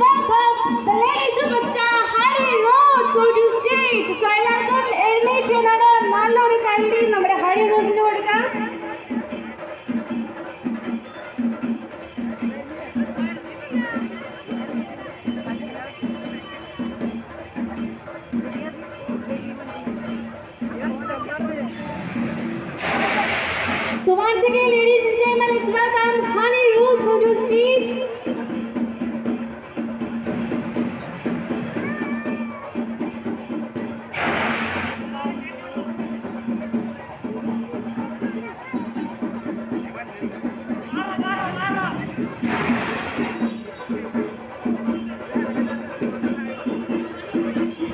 welcome the lady superstar Hari Rose to stage. So എല്ലാവർക്കും എഴുന്നേറ്റ് നല്ലൊരു കൈഡി നമ്മുടെ ഹരി റോസിന് കൊടുക്കാം. So once again, ladies and gentlemen, let's welcome Hani Rose onto the stage.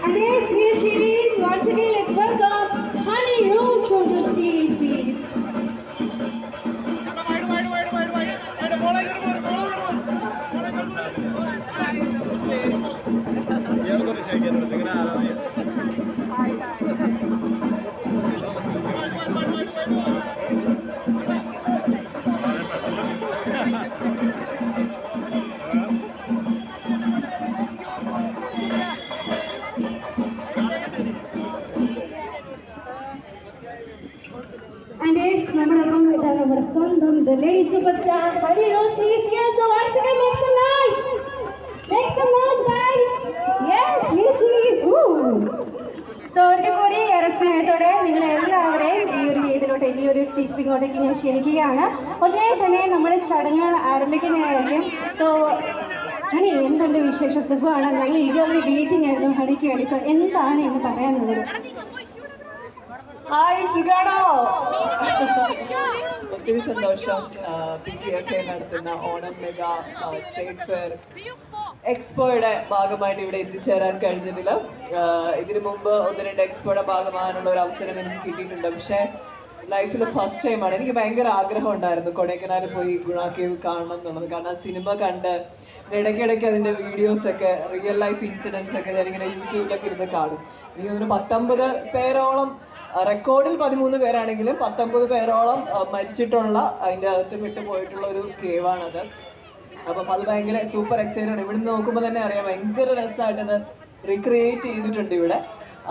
And yes, here she is. Once again, let's welcome Hani Rose onto the stage, please. And yes, നമ്മുടെ സ്വന്തം the lady superstar Hari Rose is here. So once again, make some noise. Make some noise, guys. Yes, here she is. So ഒരിക്കൽ കൂടി ഏറെ സ്നേഹത്തോടെ നിങ്ങൾ എല്ലാവരെയും ഈ ഒരു വേദിയിലോട്ട് ഈ ഒരു സ്റ്റേജിലോട്ടേക്ക് ഞാൻ ക്ഷണിക്കുകയാണ്. ഉടനെ തന്നെ നമ്മുടെ ചടങ്ങുകൾ ആരംഭിക്കുന്നതായിരിക്കും. സോ ഹണി, എന്തുണ്ട് വിശേഷ സുഖമാണ്? ഞങ്ങൾ ഇതുവരെ വെയിറ്റിംഗ് ആയിരുന്നു ഹണിക്ക് വേണ്ടി. സോ എന്താണ് എന്ന് പറയാനുള്ളത്? ഹായ്, സുഖാണോ? ഒത്തിരി സന്തോഷം. PTFA നടത്തുന്ന ഓണം മെഗാ ട്രേഡ് ഫെയർ എക്സ്പോയുടെ ഭാഗമായിട്ട് ഇവിടെ എത്തിച്ചേരാൻ കഴിഞ്ഞതിൽ. ഇതിനു മുമ്പ് 1-2 എക്സ്പോയുടെ ഭാഗമാകാനുള്ള ഒരു അവസരം എനിക്ക് കിട്ടിയിട്ടുണ്ട്. പക്ഷേ ലൈഫിൽ ഫസ്റ്റ് ടൈമാണ്. എനിക്ക് ഭയങ്കര ആഗ്രഹം ഉണ്ടായിരുന്നു കൊടൈക്കനാൽ പോയി ഗുണ കേവ് കാണണം എന്നുള്ളത്. കാരണം ആ സിനിമ കണ്ട് ഇടയ്ക്കിടയ്ക്ക് അതിൻ്റെ വീഡിയോസൊക്കെ, റിയൽ ലൈഫ് ഇൻസിഡൻസ് ഒക്കെ ഞാനിങ്ങനെ യൂട്യൂബിലൊക്കെ ഇരുന്ന് കാണും. എനിക്ക് തോന്നുന്നു 19 പേരോളം, റെക്കോർഡിൽ 13 പേരാണെങ്കിലും 19 പേരോളം മരിച്ചിട്ടുള്ള, അതിൻ്റെ അകത്ത് വിട്ടുപോയിട്ടുള്ള ഒരു കേവാണത്. അപ്പം അത് ഭയങ്കര സൂപ്പർ എക്സൈറ്റഡ് ആണ്. ഇവിടുന്ന് നോക്കുമ്പോൾ തന്നെ അറിയാം ഭയങ്കര രസമായിട്ടത് റീക്രിയേറ്റ് ചെയ്തിട്ടുണ്ട് ഇവിടെ.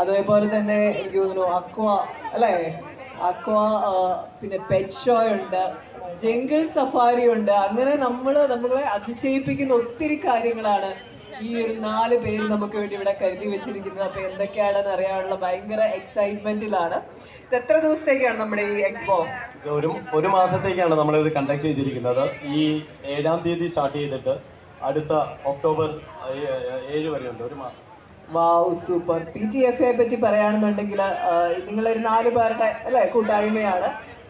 അതേപോലെ തന്നെ എനിക്ക് തോന്നുന്നു അക്വ, പിന്നെ പെറ്റ് ഷോ ഉണ്ട്, ജംഗിൾ സഫാരി ഉണ്ട്. അങ്ങനെ നമ്മളെ അതിശയിപ്പിക്കുന്ന ഒത്തിരി കാര്യങ്ങളാണ് ഈ ഒരു 4 പേര് നമുക്ക് വേണ്ടി ഇവിടെ കരുതി വെച്ചിരിക്കുന്നത്. അപ്പൊ എന്തൊക്കെയാണെന്ന് അറിയാനുള്ള ഭയങ്കര എക്സൈറ്റ്മെന്റിലാണ്. ഇത് എത്ര ദിവസത്തേക്കാണ് നമ്മുടെ ഈ എക്സ്പോ? ഒരു മാസത്തേക്കാണ് നമ്മളിത് കണ്ടക്ട് ചെയ്തിരിക്കുന്നത്. ഈ 7-ാം തീയതി സ്റ്റാർട്ട് ചെയ്തിട്ട് അടുത്ത ഒക്ടോബർ 7 വരെ ഉണ്ട്, ഒരു മാസം. വാവ്, സൂപ്പർ. PTFA പറ്റി പറയുകയാണെന്നുണ്ടെങ്കിൽ നിങ്ങളൊരു 4 പേരുടെ അല്ലേ കൂട്ടായ്മയാണ്.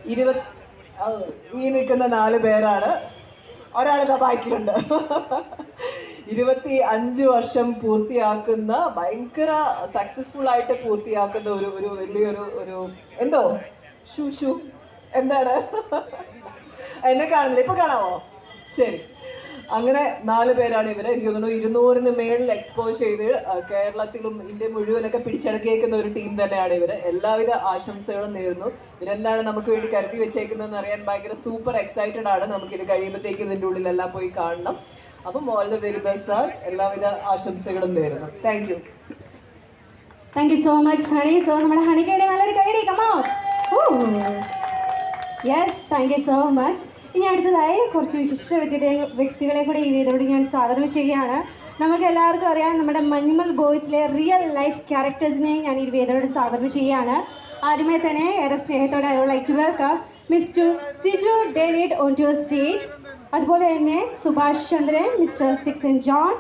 ഈ നിൽക്കുന്ന 4 പേരാണ്. ഒരാളിതാ ബാക്കിലുണ്ട്. 25 വർഷം പൂർത്തിയാക്കുന്ന, ഭയങ്കര സക്സസ്ഫുൾ ആയിട്ട് പൂർത്തിയാക്കുന്ന ഒരു വലിയൊരു എന്തോ ഷൂ എന്താണ് എന്നെ കാണുന്നില്ല, ഇപ്പൊ കാണാമോ? ശരി. അങ്ങനെ 4 പേരാണ് ഇവര്. എനിക്ക് തോന്നുന്നു 200-ന് മേളിൽ എക്സ്പോസ് ചെയ്ത് കേരളത്തിലും ഇന്ത്യ മുഴുവനൊക്കെ പിടിച്ചടക്കിയേക്കുന്ന ഒരു ടീം തന്നെയാണ് ഇവര്. എല്ലാവിധ ആശംസകളും നേരുന്നു. ഇവരെന്താണ് നമുക്ക് വേണ്ടി കരുതി വെച്ചേക്കുന്നതെന്ന് അറിയാൻ ഭയങ്കര സൂപ്പർ എക്സൈറ്റഡ് ആണ്. നമുക്കിത് കഴിയുമ്പോഴത്തേക്ക് ഇതിൻ്റെ ഉള്ളിലെല്ലാം പോയി കാണണം. അപ്പം all the very best sir. എല്ലാവിധ ആശംസകളും നേരുന്നു. Thank you. Thank you so much honey. So നമ്മുടെ ഹണിക്ക് വേണ്ടി നല്ലൊരു കൈഡി. Come on. Yes, thank you so much. ഇനി അടുത്തതായി കുറച്ച് വിശിഷ്ട വ്യക്തികളെ കൂടെ ഈ വേദിയോട് ഞാൻ സ്വാഗതം ചെയ്യുകയാണ്. നമുക്ക് എല്ലാവർക്കും അറിയാം, നമ്മുടെ മഞ്ഞുമൽ ബോയ്സിലെ റിയൽ ലൈഫ് ക്യാരക്ടേഴ്സിനെ ഞാൻ ഈ വേദിയോട് സ്വാഗതം ചെയ്യുകയാണ്. ആദ്യമേ തന്നെ ഏറെ സ്നേഹത്തോടെ I would like to welcome Mister Siju David on to stage. അതുപോലെ തന്നെ Subhash Chandran, Mister Sixon John,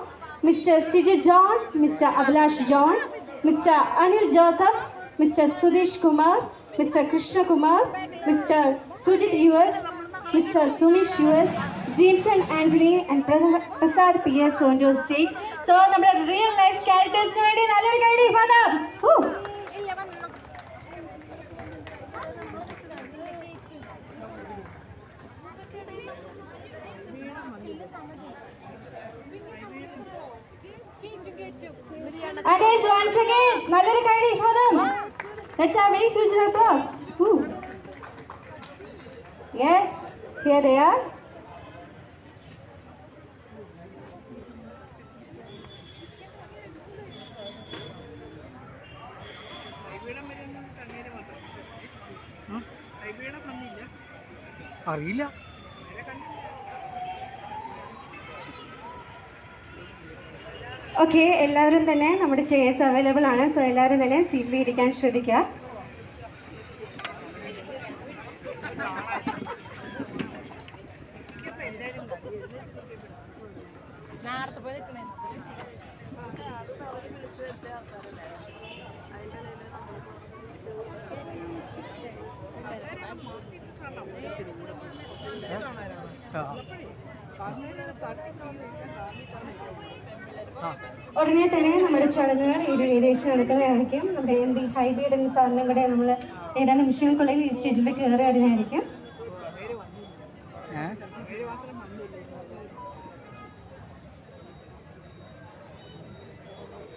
Mister Siju John, Mister Abhilash John, Mister Anil Joseph, Mister Sudheesh Kumar, Mister Krishnakumar, Mister Sujith US, Mr. Sumish US, Jameson Anthony and Prasad PS on to stage. So, നമ്മുടെ real life ക്യാരക്ടേഴ്സിന് വേണ്ടി നല്ലൊരു കൈഡി for them. And guys, once again, nallori kaidi for them. Let's have very huge applause. Yes, here they are. അറിയില്ല. Okay, എല്ലാവരും തന്നെ നമ്മുടെ chairs available ആണ്. സോ എല്ലാവരും തന്നെ സീറ്റിൽ ഇരിക്കാൻ ശ്രദ്ധിക്കുക. ഉടനെ തന്നെ നമ്മുടെ ചടങ്ങുകൾ ഈ ഒരു വേദിയിൽ നടക്കുന്നതായിരിക്കും. നമ്മുടെ MP ഹൈബീഡൻ സാറിനും കൂടെ നമ്മൾ ഏതാനും നിമിഷങ്ങൾക്കുള്ളിൽ ഈ സ്റ്റേജിൽ കയറി വരുന്നതായിരിക്കും.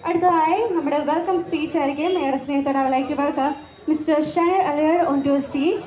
അടുത്തതായി നമ്മുടെ വെൽക്കം സ്പീച്ച് ആയിരിക്കും. ഏറെ സ്നേഹത്തോടെ I would like to welcome Mr. Shahir Alier onto a stage.